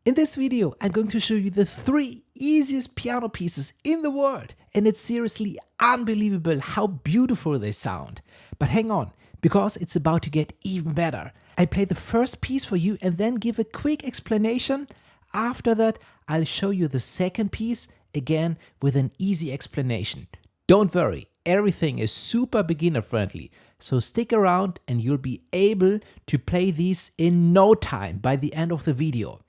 In this video, I'm going to show you the 3 easiest piano pieces in the world, and it's seriously unbelievable how beautiful they sound. But hang on, because it's about to get even better. I play the first piece for you and then give a quick explanation. After that, I'll show you the second piece, again with an easy explanation. Don't worry, everything is super beginner friendly, so stick around and you'll be able to play these in no time by the end of the video.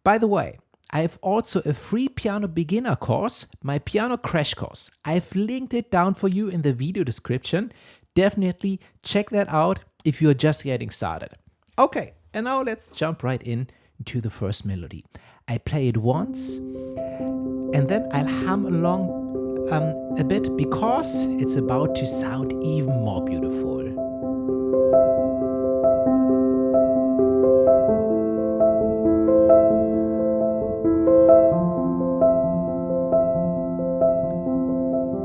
By the way, I have also a free piano beginner course, my piano crash course. I've linked it down for you in the video description. Definitely check that out if you're just getting started. Okay, and now let's jump right into the first melody. I play it once and then I'll hum along a bit because it's about to sound even more beautiful.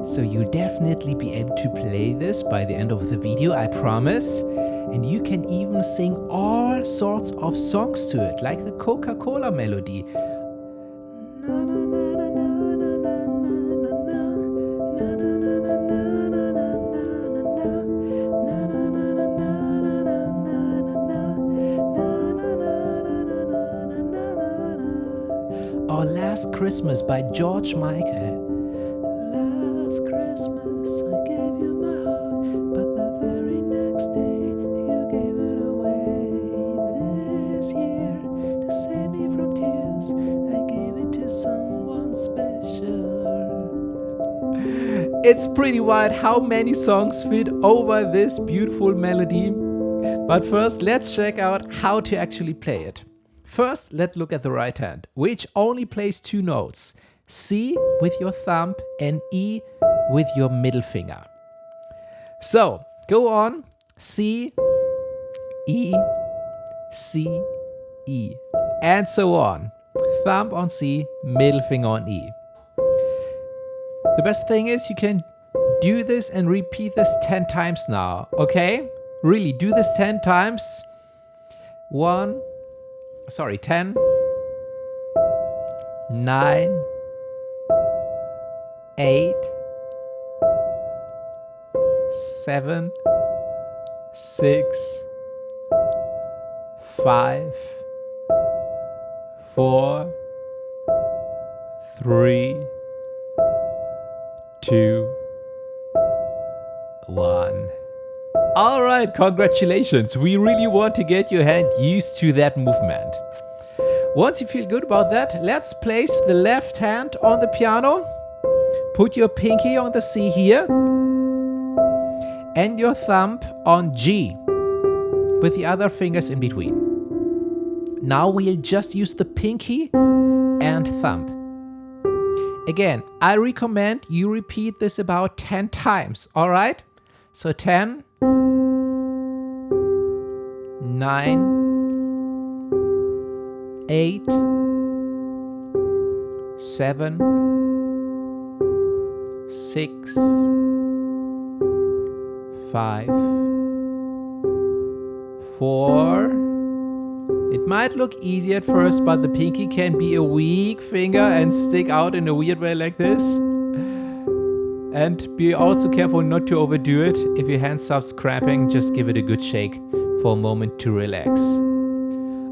So you'll definitely be able to play this by the end of the video, I promise. And you can even sing all sorts of songs to it, like the Coca-Cola melody. Or Last Christmas by George Michael. Last Christmas I gave you my heart, but the very next day you gave it away. This year, to save me from tears, I gave it to someone special. It's pretty wild how many songs fit over this beautiful melody. But first, let's check out how to actually play it. First, let's look at the right hand, which only plays 2 notes. C with your thumb and E with your middle finger. So, go on. C, E, C, E, and so on. Thumb on C, middle finger on E. The best thing is you can do this and repeat this 10 times now, okay? Really, do this 10 times. 10, 9, 8, 7, 6, 5, 4, 3, 2, 1. All right, congratulations. We really want to get your hand used to that movement. Once you feel good about that, let's place the left hand on the piano. Put your pinky on the C here and your thumb on G with the other fingers in between. Now we'll just use the pinky and thumb. Again, I recommend you repeat this about 10 times, all right? So 10, 9, 8, 7, 6, 5, 4. It might look easy at first, but the pinky can be a weak finger and stick out in a weird way like this. And be also careful not to overdo it. If your hand stops cramping, just give it a good shake for a moment to relax.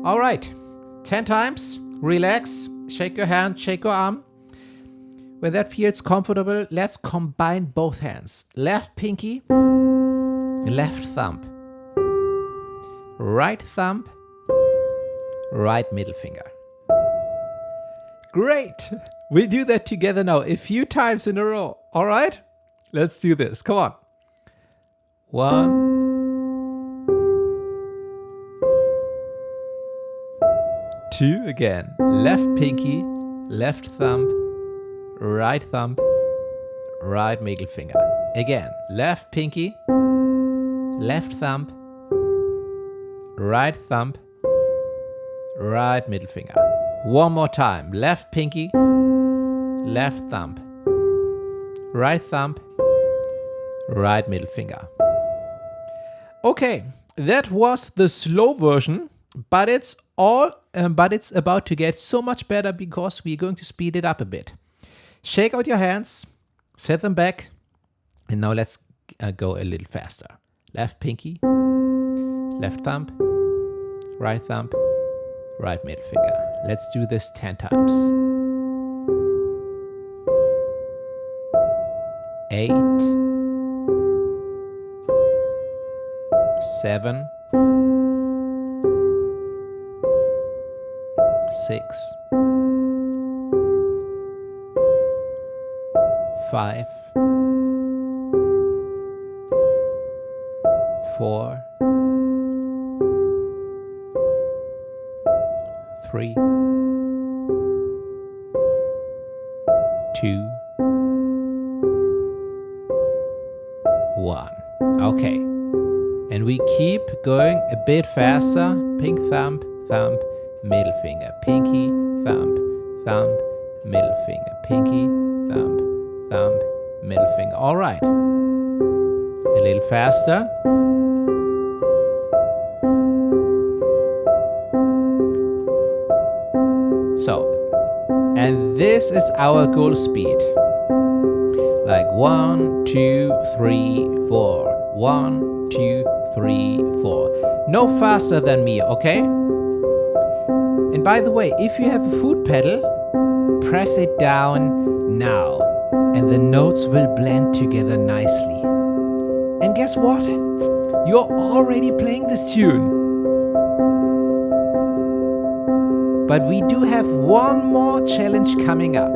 All right, 10 times, relax, shake your hand, shake your arm. When that feels comfortable, let's combine both hands. Left pinky, left thumb. Right thumb, right middle finger. Great! We'll do that together now a few times in a row. All right? Let's do this. Come on. 1, 2 again. Left pinky, left thumb, right middle finger. Again, left pinky, left thumb, right middle finger. One more time. Left pinky, left thumb, right middle finger. Okay, that was the slow version, but it's all but it's about to get so much better because we're going to speed it up a bit. Shake out your hands, set them back, and now let's go a little faster. Left pinky, left thumb, right middle finger. Let's do this 10 times. 8, 7, 6, 5, 4, 3, 2, 1. Okay. And we keep going a bit faster. Pink thumb, middle finger. Pinky, thumb, middle finger. Pinky, thumb, middle finger. All right. A little faster. So, and this is our goal speed. Like 1, 2, 3, 4. 1, 2, 3, 4. No faster than me, okay? And by the way, if you have a foot pedal, press it down now, and the notes will blend together nicely. And guess what? You're already playing this tune. But we do have one more challenge coming up.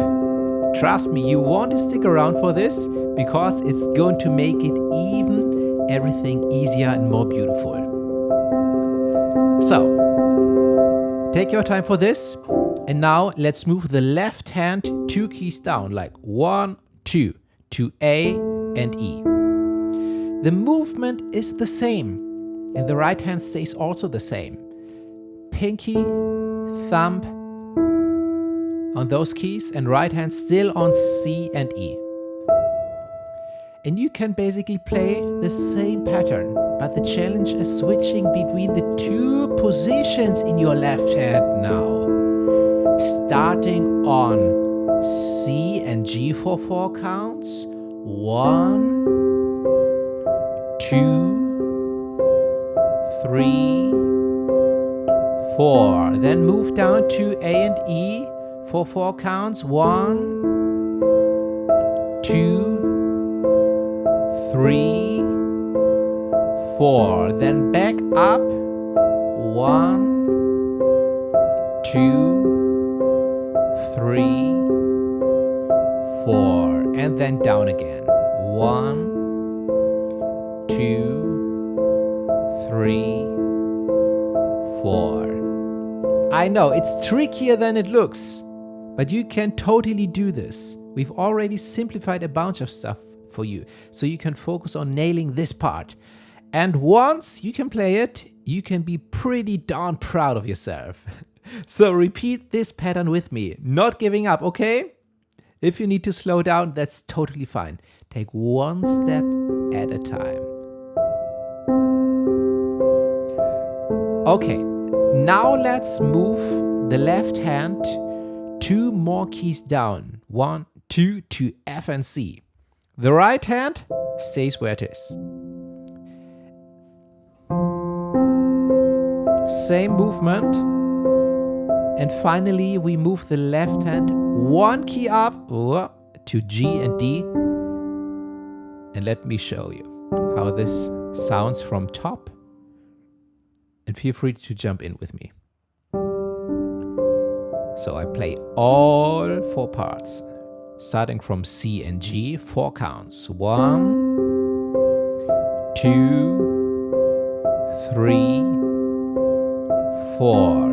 Trust me, you want to stick around for this because it's going to make it even everything easier and more beautiful. So, take your time for this. And now let's move the left hand 2 keys down, like 1, 2, to A and E. The movement is the same, and the right hand stays also the same. Pinky, thumb on those keys, and right hand still on C and E. And you can basically play the same pattern, but the challenge is switching between the 2 positions in your left hand now. Starting on C and G for 4 counts. 1, 2, 3, 4. Then move down to A and E for 4 counts. 1, 2, 3, 4. Then back up. 1, 2, 3, 4. And then down again. 1, 2, 3, 4. I know it's trickier than it looks, but you can totally do this. We've already simplified a bunch of stuff for you, so you can focus on nailing this part. And once you can play it, you can be pretty darn proud of yourself. So repeat this pattern with me, not giving up, okay? If you need to slow down, that's totally fine. Take one step at a time. Okay, now let's move the left hand 2 more keys down. 1, 2 to F and C. The right hand stays where it is. Same movement. And finally, we move the left hand 1 key up to G and D. And let me show you how this sounds from top. And feel free to jump in with me. So I play all 4 parts, starting from C and G, 4 counts. 1, 2, 3, 4.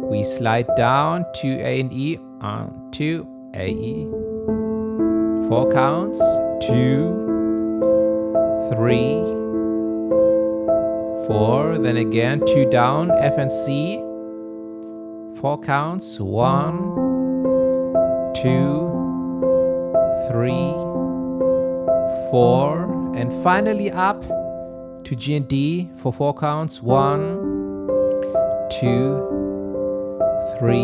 We slide down to A and E, on to A, E. 4 counts. 2, 3, 4. Then again 2 down, F and C. 4 counts. 1, 2, 3, 4. And finally up to G and D for 4 counts. 1, 2, 3,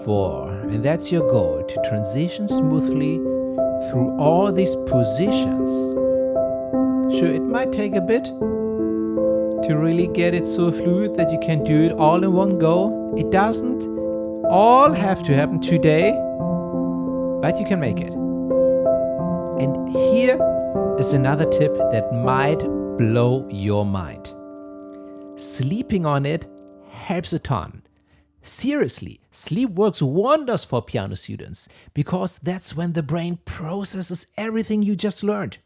4. And that's your goal, to transition smoothly through all these positions. Sure, it might take a bit to really get it so fluid that you can do it all in one go. It doesn't all have to happen today, but you can make it. And here is another tip that might blow your mind. Sleeping on it helps a ton. Seriously, sleep works wonders for piano students because that's when the brain processes everything you just learned.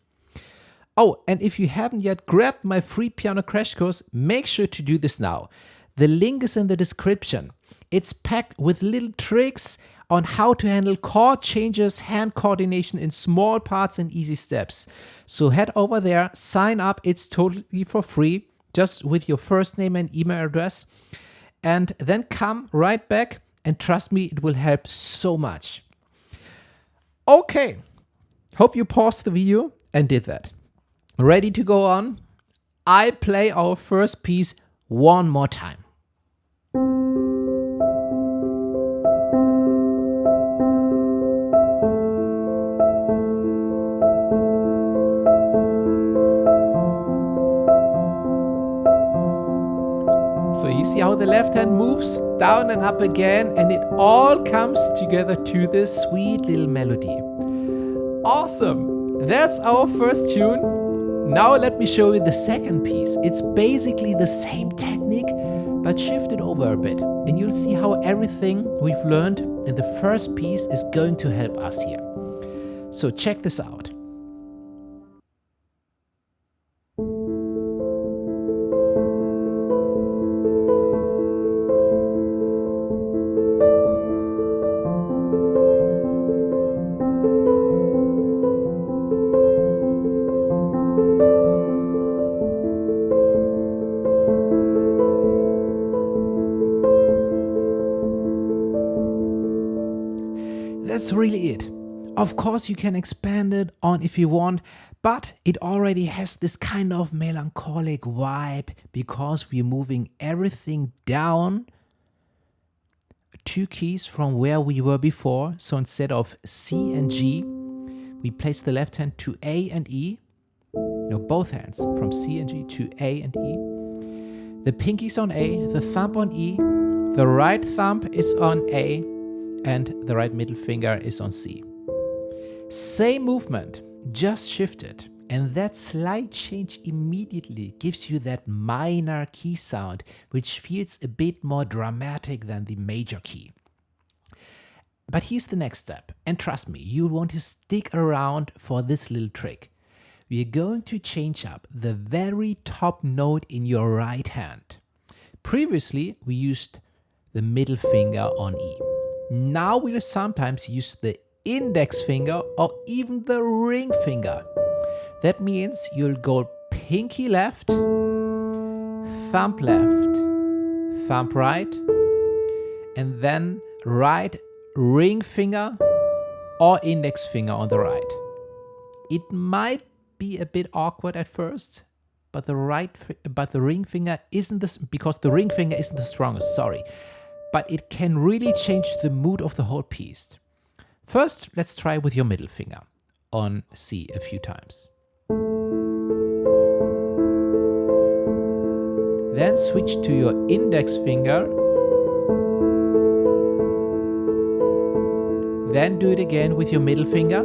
Oh, and if you haven't yet grabbed my free piano crash course, make sure to do this now. The link is in the description. It's packed with little tricks on how to handle chord changes, hand coordination in small parts and easy steps. So head over there, sign up. It's totally for free, just with your first name and email address. And then come right back, and trust me, it will help so much. Okay, hope you paused the video and did that. Ready to go on? I play our first piece one more time. So you see how the left hand moves down and up again, and it all comes together to this sweet little melody. Awesome! That's our first tune. Now let me show you the second piece. It's basically the same technique, but shifted over a bit. And you'll see how everything we've learned in the first piece is going to help us here. So check this out. That's really it. Of course, you can expand it on if you want, but it already has this kind of melancholic vibe because we're moving everything down 2 keys from where we were before. So instead of C and G, we place the left hand to A and E. No, both hands from C and G to A and E. The pinky's on A, the thumb on E, the right thumb is on A, and the right middle finger is on C. Same movement, just shifted. And that slight change immediately gives you that minor key sound, which feels a bit more dramatic than the major key. But here's the next step. And trust me, you'll want to stick around for this little trick. We are going to change up the very top note in your right hand. Previously, we used the middle finger on E. Now we'll sometimes use the index finger or even the ring finger. That means you'll go pinky left, thumb left, thumb right, and then right ring finger or index finger on the right. It might be a bit awkward at first, but the ring finger isn't because the ring finger isn't the strongest, sorry. But it can really change the mood of the whole piece. First, let's try with your middle finger on C a few times. Then switch to your index finger. Then do it again with your middle finger.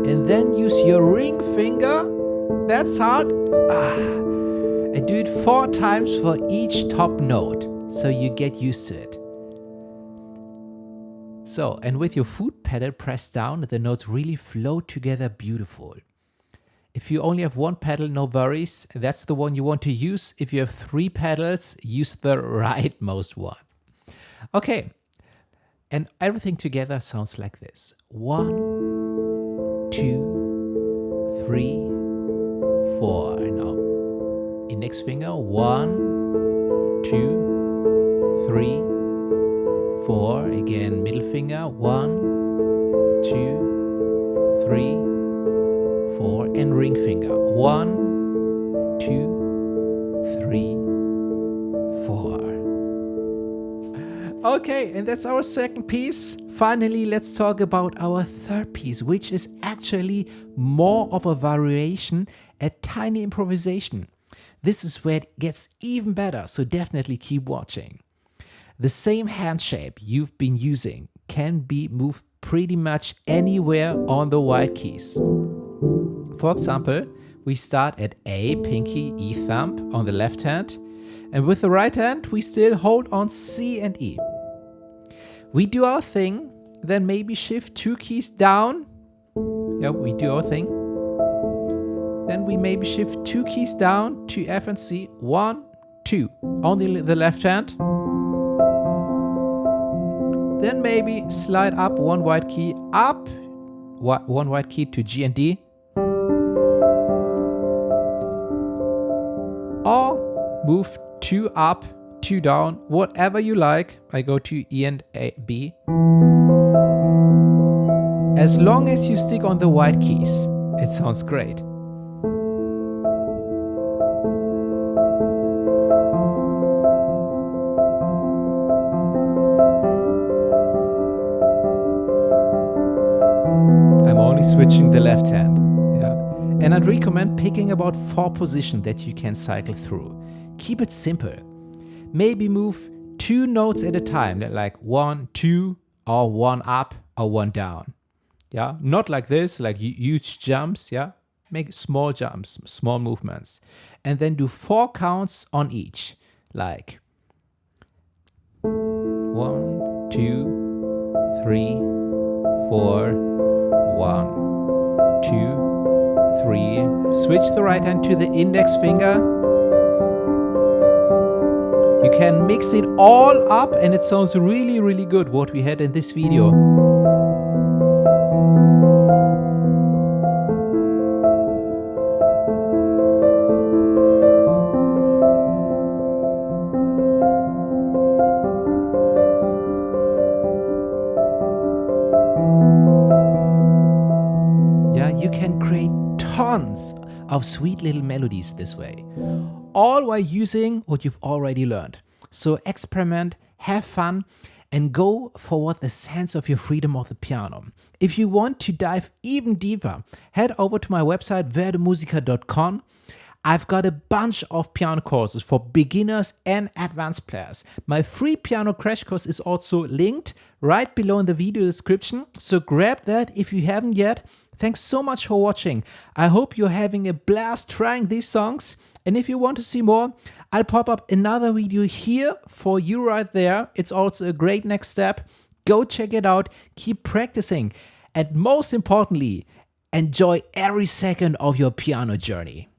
And then use your ring finger. That's hard. And do it 4 times for each top note, so you get used to it. So, and with your foot pedal pressed down, the notes really flow together beautiful. If you only have 1 pedal, no worries, that's the one you want to use. If you have 3 pedals, use the rightmost one. Okay, and everything together sounds like this. 1, 2, 3, 4. Now, index finger, 1, 2, 3, 4. Again, middle finger, 1, 2, 3, 4. And ring finger, 1, 2, 3, 4. Okay, and that's our second piece. Finally, let's talk about our third piece, which is actually more of a variation, a tiny improvisation. This is where it gets even better, so definitely keep watching. The same hand shape you've been using can be moved pretty much anywhere on the white keys. For example, we start at A, pinky, E thumb on the left hand, and with the right hand we still hold on C and E. We do our thing, then maybe shift 2 keys down. Yeah, we do our thing. Then we maybe shift 2 keys down to F and C. 1, 2 on the left hand. Then maybe slide up 1 white key up, 1 white key to G and D. Or move 2 up, 2 down, whatever you like. I go to E and A, B. As long as you stick on the white keys, it sounds great. I'm only switching the left hand. Yeah. And I'd recommend picking about 4 positions that you can cycle through. Keep it simple. Maybe move 2 notes at a time, like 1, 2, or 1 up or 1 down. Yeah, not like this, like huge jumps. Yeah, make small jumps, small movements, and then do 4 counts on each, like 1, 2, 3, 4, 1, 2, 3. Switch the right hand to the index finger. You can mix it all up and it sounds really, really good, what we had in this video. Yeah, you can create tons of sweet little melodies this way, all while using what you've already learned. So experiment, have fun, and go for what the sense of your freedom of the piano. If you want to dive even deeper, head over to my website verdemusica.com. I've got a bunch of piano courses for beginners and advanced players. My free piano crash course is also linked right below in the video description, so grab that if you haven't yet. Thanks so much for watching. I hope you're having a blast trying these songs. And if you want to see more, I'll pop up another video here for you right there. It's also a great next step. Go check it out, keep practicing, and most importantly, enjoy every second of your piano journey.